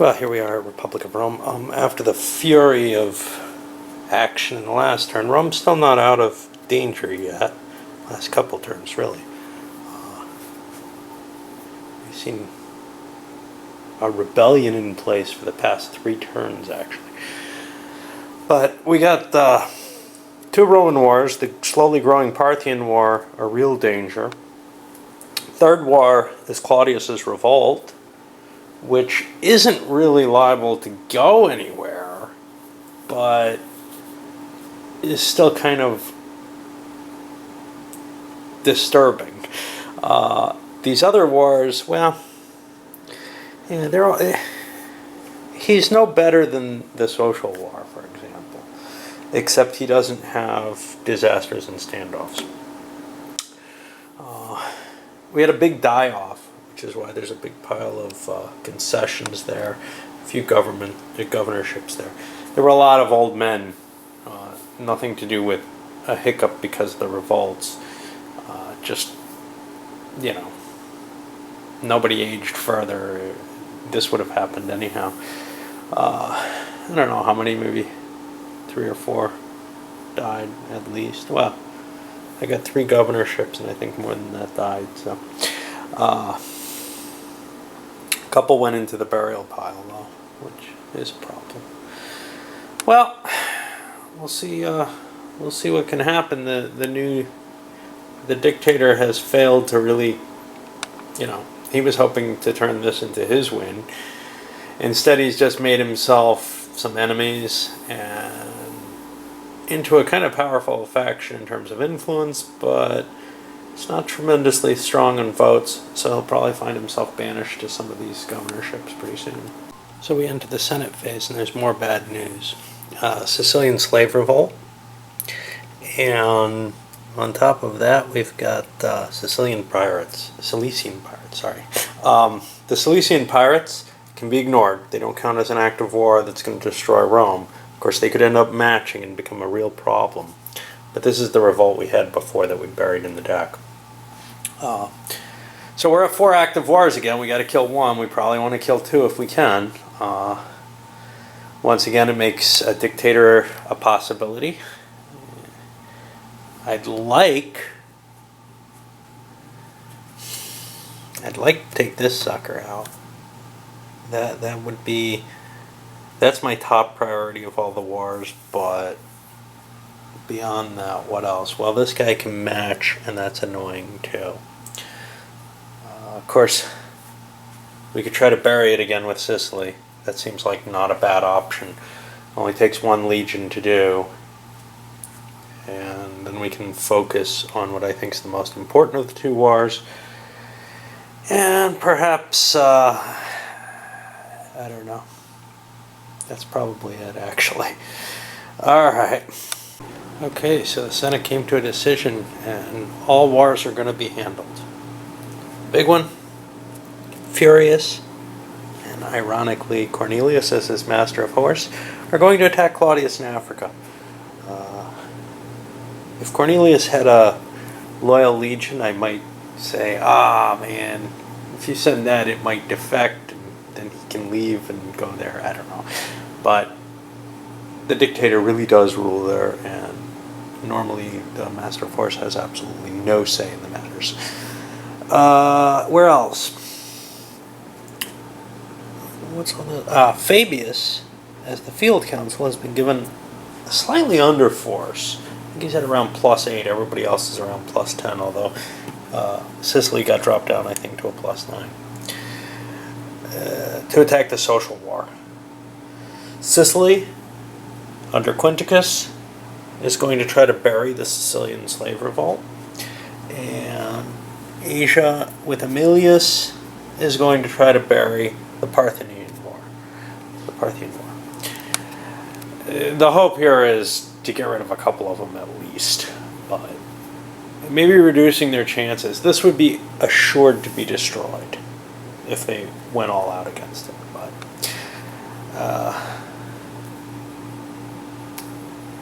Well, here we are at Republic of Rome. After the fury of action in the last turn, Rome's still not out of danger yet. Last couple turns, really. We've seen a rebellion in place for the past 3 turns, actually. But we got 2 Roman wars, the slowly growing Parthian War, a real danger. Third war is Claudius's revolt, which isn't really liable to go anywhere, but is still kind of disturbing. These other wars, well, yeah, they're all, he's no better than the Social War, for example, except he doesn't have disasters and standoffs. We had a big die-off, which is why there's a big pile of concessions there, a few governorships there. There were a lot of old men, nothing to do with a hiccup because of the revolts. Just, you know, nobody aged further. This would have happened anyhow. I don't know how many, maybe 3 or 4 died at least. Well, I got 3 governorships, and I think more than that died. So, a couple went into the burial pile, though, which is a problem. Well, we'll see. We'll see what can happen. The dictator has failed to really, you know, he was hoping to turn this into his win. Instead, he's just made himself some enemies and into a kind of powerful faction in terms of influence, but it's not tremendously strong in votes, so he'll probably find himself banished to some of these governorships pretty soon. So we enter the Senate phase, and there's more bad news. Sicilian slave revolt, and on top of that, we've got Cilician pirates. The Cilician pirates can be ignored. They don't count as an act of war that's going to destroy Rome. Of course, they could end up matching and become a real problem. But this is the revolt we had before that we buried in the deck. So we're at 4 active wars again. We got to kill 1. We probably want to kill 2 if we can. Once again, it makes a dictator a possibility. I'd like to take this sucker out. That would be, that's my top priority of all the wars, but beyond that, what else? Well, this guy can match, and that's annoying too. Of course, we could try to bury it again with Sicily. That seems like not a bad option. Only takes 1 legion to do. And then we can focus on what I think is the most important of the 2 wars. And perhaps, I don't know. That's probably it, actually. Alright. Okay, so the Senate came to a decision, and all wars are going to be handled. Big one, Furius, and ironically, Cornelius, as his master of horse, are going to attack Claudius in Africa. If Cornelius had a loyal legion, I might say, man, if you send that, it might defect, and then he can leave and go there. I don't know. But the dictator really does rule there, and normally the master of horse has absolutely no say in the matters. Where else? What's on the Fabius, as the field counsel, has been given a slightly under force. I think he's at around +8. Everybody else is around +10, although Sicily got dropped down, I think, to a +9. To attack the Social War. Sicily, under Quinticus, is going to try to bury the Sicilian slave revolt. And Asia, with Aemilius, is going to try to bury the Parthian War. The hope here is to get rid of a couple of them at least, but maybe reducing their chances. This would be assured to be destroyed if they went all out against it. But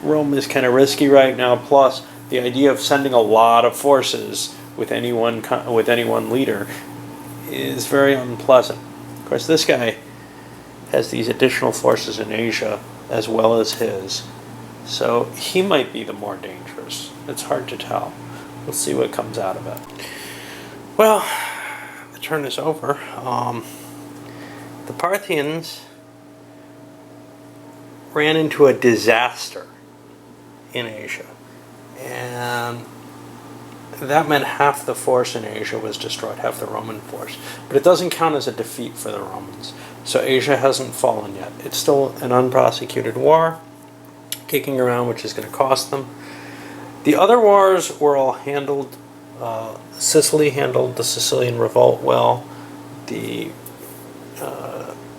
Rome is kind of risky right now. Plus, the idea of sending a lot of forces with any one leader is very unpleasant. Of course, this guy has these additional forces in Asia as well as his. So he might be the more dangerous. It's hard to tell. We'll see what comes out of it. Well, the turn is over. The Parthians ran into a disaster in Asia. And that meant half the force in Asia was destroyed, half the Roman force. But it doesn't count as a defeat for the Romans. So Asia hasn't fallen yet. It's still an unprosecuted war, kicking around, which is going to cost them. The other wars were all handled. Sicily handled the Sicilian revolt well. The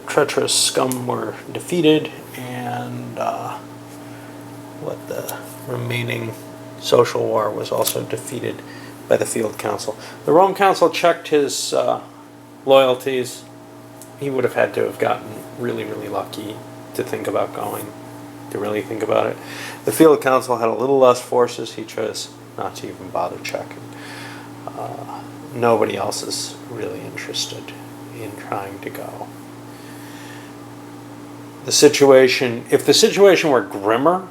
treacherous scum were defeated, and the remaining social war was also defeated by the field council. The Rome Council checked his loyalties. He would have had to have gotten really, really lucky to think about going, to really think about it. The field council had a little less forces. He chose not to even bother checking. Nobody else is really interested in trying to go. The situation, if the situation were grimmer,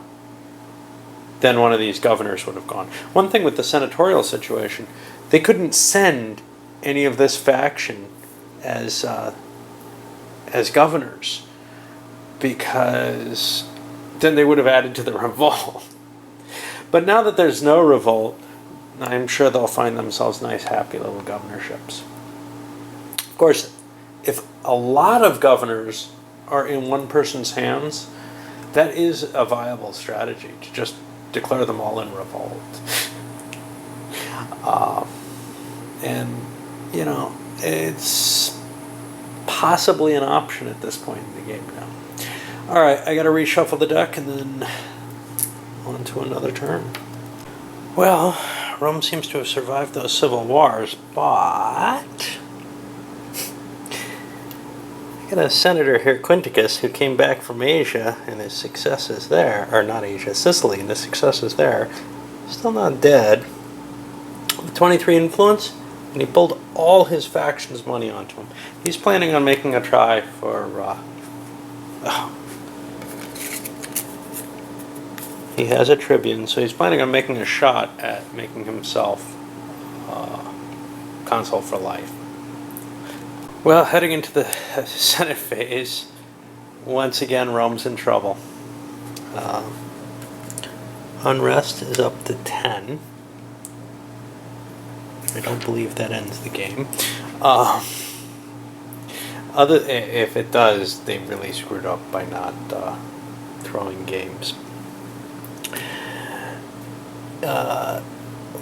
then one of these governors would have gone. One thing with the senatorial situation, they couldn't send any of this faction as governors, because then they would have added to the revolt. But now that there's no revolt, I'm sure they'll find themselves nice, happy little governorships. Of course, if a lot of governors are in one person's hands, that is a viable strategy, to just declare them all in revolt. And, you know, it's possibly an option at this point in the game now. All right, I got to reshuffle the deck and then on to another turn. Well, Rome seems to have survived those civil wars, but I got a senator here, Quinticus, who came back from Asia and his successes there, or not Asia, Sicily, and his successes there, still not dead, with 23 influence, and he pulled all his factions' money onto him. He's planning on making a try for, he has a tribune, so he's planning on making a shot at making himself consul for life. Well, heading into the Senate phase, once again, Rome's in trouble. Unrest is up to 10. I don't believe that ends the game. If it does, they really screwed up by not throwing games.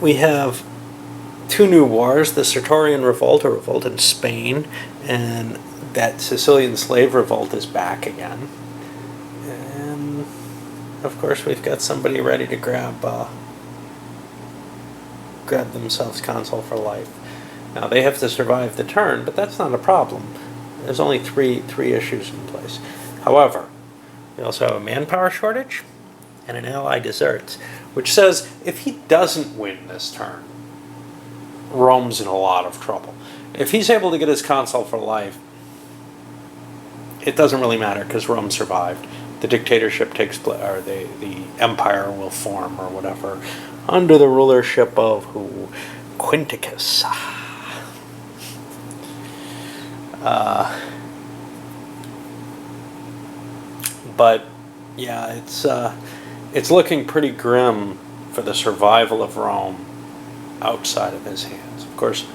We have two new wars, the Sertorian Revolt, a revolt in Spain, and that Sicilian slave revolt is back again. And, of course, we've got somebody ready to grab themselves consul for life. Now, they have to survive the turn, but that's not a problem. There's only three issues in place. However, we also have a manpower shortage and an ally deserts, which says if he doesn't win this turn, Rome's in a lot of trouble. If he's able to get his consul for life, it doesn't really matter because Rome survived. The dictatorship takes place, or the empire will form, or whatever, under the rulership of who? Quinticus. But yeah, it's looking pretty grim for the survival of Rome outside of his hands. Of course,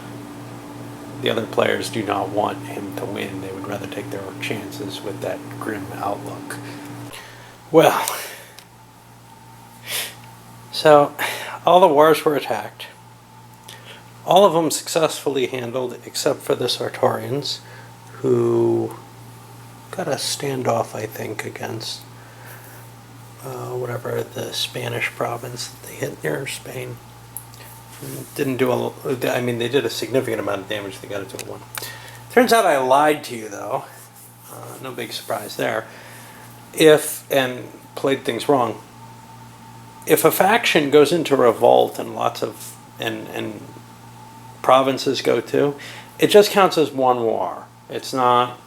the other players do not want him to win. They would rather take their chances with that grim outlook. Well, so all the wars were attacked. All of them successfully handled, except for the Sertorians, who got a standoff, I think, against whatever the Spanish province that they hit near Spain. Didn't do they did a significant amount of damage. They got it to a 1. Turns out I lied to you, though. No big surprise there. And played things wrong. If a faction goes into revolt and and provinces go too, it just counts as one war. It's not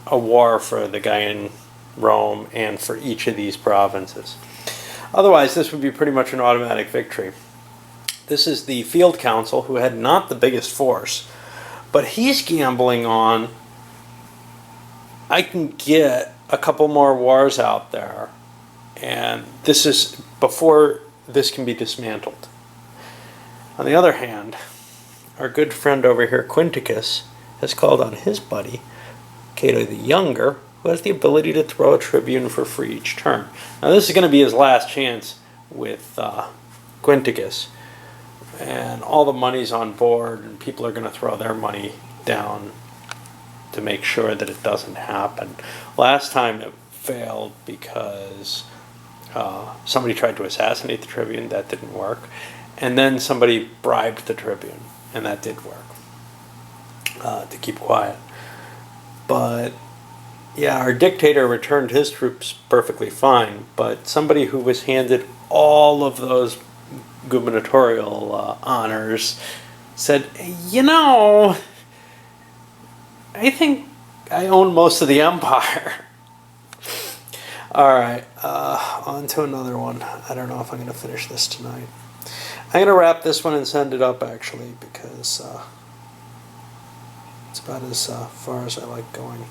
a war for the guy in Rome and for each of these provinces. Otherwise, this would be pretty much an automatic victory. This is the field council, who had not the biggest force, but he's gambling on, I can get a couple more wars out there, and this is before this can be dismantled. On the other hand, our good friend over here, Quinticus, has called on his buddy, Cato the Younger, who has the ability to throw a tribune for free each turn. Now this is going to be his last chance with Quinticus, and all the money's on board, and people are going to throw their money down to make sure that it doesn't happen. Last time it failed because somebody tried to assassinate the tribune. That didn't work. And then somebody bribed the tribune, and that did work, to keep quiet. But yeah, our dictator returned his troops perfectly fine, but somebody who was handed all of those gubernatorial honors said, you know, I think I own most of the empire. All right, on to another one. I don't know if I'm going to finish this tonight. I'm going to wrap this one and send it up, actually, because it's about as far as I like going.